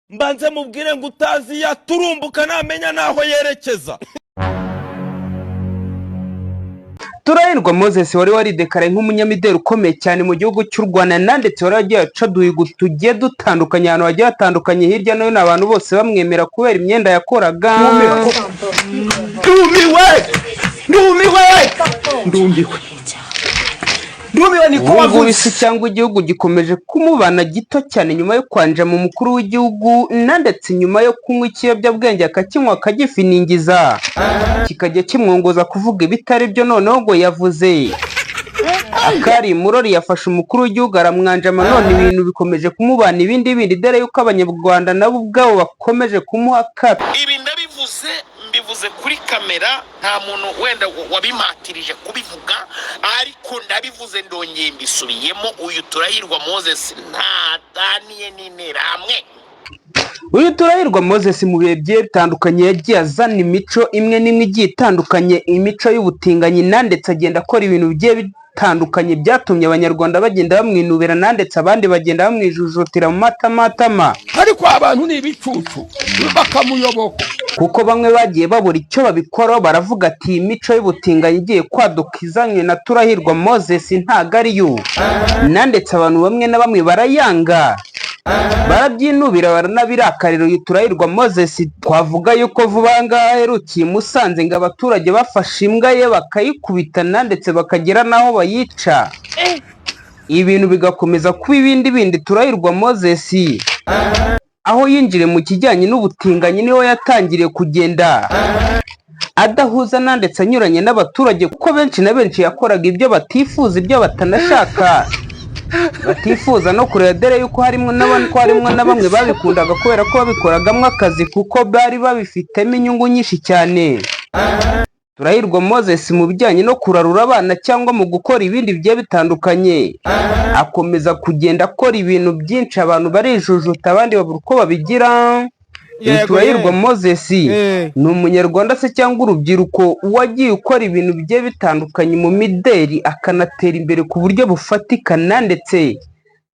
mbanze mubwire ngo utazi yaturumbuka namenya naho yerekeza. Turahirwa Moses wari waridekaraye nk'umunyamideli ukomeye cyane mu gihugu cy'u Rwanda ndetse wari wagiye aca duhigo tugiye dutandukanye ahantu hagiye hatandukanye hirya no hino abantu bose bamwemera kubera imyenda yakoraga. Ndumiwe niko wavuze. Isi cyangwa igihugu gikomeje kumubana gito cyane nyuma yo kwanja mu mukuru w'igihugu ndetse nyuma yo kunywa ikiyobyabwenge akakinywa akagifiningiza kikajya kimwongoza kuvuga ibitari byo noneho ngo yavuze. Akari Murori yafashe umukuru w'igihugu aramwanjama none ibintu bikomeje kumubana ibindi dore yuko abanyarwanda nabo ubwabo bakomeje kumuha kato. Ibi mbivuze kuri kamera nta muntu wenda wabimatirije kubivuga ariko ndabivuze ndongeye mbisubiyemo uyu Turahirwa Moses ntataniye n'interahamwe. Uyu Turahirwa Moses mu bihe bye bitandukanye yagiye azana imico imwe n'imwe igiye itandukanye, imico y'ubutinganyi ndetse agenda akora ibintu bigiye bitandukanye byatumye abanyarwanda bagenda bamwinubira ndetse abandi bagenda bamwijujutira mu matama. Ariko abantu ni ibicucu bakamuyoboka kuko bamwe bagiye babura icyo babikora baravuga ati imico y'ubutinganyi igiye kwaduka izanywe na Turahirwa Moses ntago ari yo. Ndetse abantu bamwe na bamwe barayanga barabyinubira baranabirakarira uyu Turahirwa Moses. Twavuga yuko vuba ngaha aherukiye Musanze ngo abaturage bafashe imbwa ye bakayikubita ndetse bakagera naho bayica, ibintu bigakomeza kuba ibindi. Turahirwa Moses aho yinjire mu kijyanye n'ubutinganyi niho yatangiriye kugenda adahuza ndetse anyuranye n'abaturage kuko benshi na benshi yakoraga ibyo batifuza, ibyo batanashaka, batifuza no kureba dore yuko harimo na bamwe babikundaga kubera ko babikoragamo akazi kuko bari babifitemo inyungu nyinshi cyane. Turahirwa Moses mu bijyanye no kurarura abana cyangwa mu gukora ibindi bigiye bitandukanye akomeza kugenda akora ibintu byinshi, abantu barijujuta abandi babura uko babigira. Turahirwa Moses ni umunyarwanda se cyangwa urubyiruko wagiye ukora ibintu bigiye bitandukanye mu mideli akanatera imbere ku buryo bufatika ndetse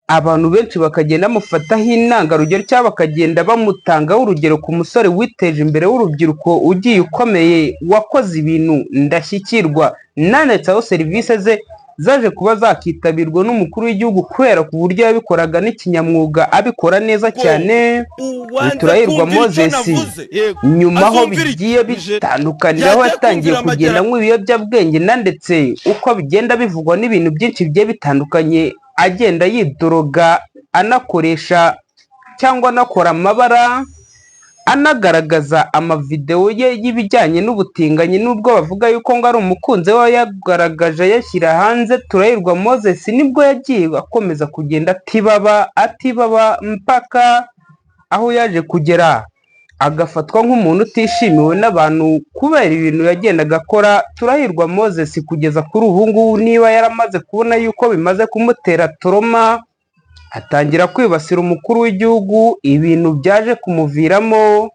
abantu benshi bakagenda bamufataho intangarugero cyangwa bakagenda bamutangaho urugero ku musore witeje imbere w'urubyiruko ugiye ukomeye wakoze ibintu ndashyikirwa ndetse aho serivisi ze zaje kuba zakitabirwa n'umukuru w'igihugu kubera ku buryo yabikoraga n'ikinyamwuga abikora neza cyane. Turahirwa Moses nyuma aho bigiye bitandukanira aho yatangiye kugenda nk'ibiyobyabwenge ndetse uko bigenda bivugwa n'ibintu byinshi bigiye bitandukanye agenda yidoroga anakoresha cyangwa anakora amabara anagaragaza amavideo ye y'ibijyanye n'ubutinganyi nubwo bavuga yuko ngo ari umukunzi we yagaragaje yashyira hanze. Turahirwa Moses nibwo yagiye akomeza kugenda atibaba mpaka aho yaje kugera agafatwa nk'umuntu utishimiwe n'abantu kubera ibintu yagendaga akora. Turahirwa Moses kugeza kuri ubu ngubu niba yaramaze kubona yuko bimaze kumutera toroma atangira kwibasira umukuru w'igihugu, ibintu byaje kumuviramo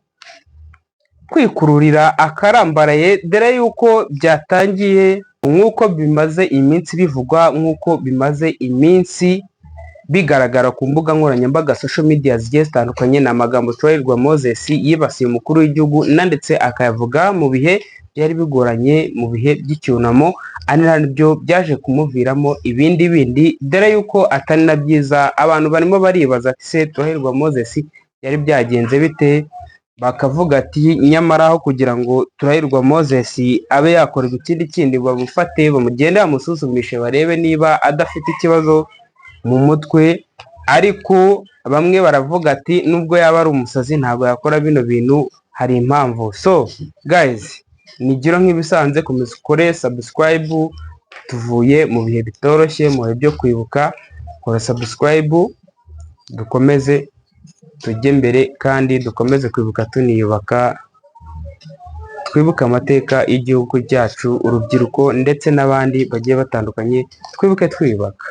kwikururira akarambaraye dore yuko byatangiye nk'uko bimaze iminsi bivugwa, nk'uko bimaze iminsi bigaragara ku mbuga nkoranyambaga social media zigiye zitandukanye. ni amagambo Turahirwa Moses yibasiye umukuru w'igihugu ndetse akayavuga mu bihe byari bigoranye, mu bihe by'icyunamo, ari nabyo byaje kumuviramo ibindi dore yuko atari na byiza. Abantu barimo baribaza ati se Turahirwa Moses yari byagenze bite, bakavuga ati nyamara aho kugira ngo Turahirwa Moses abe yakorerwa ikindi bamufate bamugende bamusuzumishe barebe niba adafite ikibazo mu mutwe. Ariko bamwe baravuga ati nubwo yaba ari umusazi ntabwo yakora bino bintu, hari impamvu. So guys, nigiro nk'ibisanze komeza ukore subscribe. Tuvuye mu bihe bitoroshye, mu bihe byo kwibuka, kora subscribe dukomeze tujye mbere kandi dukomeze kwibuka tuniyubaka, twibuka amateka y'igihugu cyacu, urubyiruko ndetse n'abandi bagiye batandukanye, twibuke twiyubaka.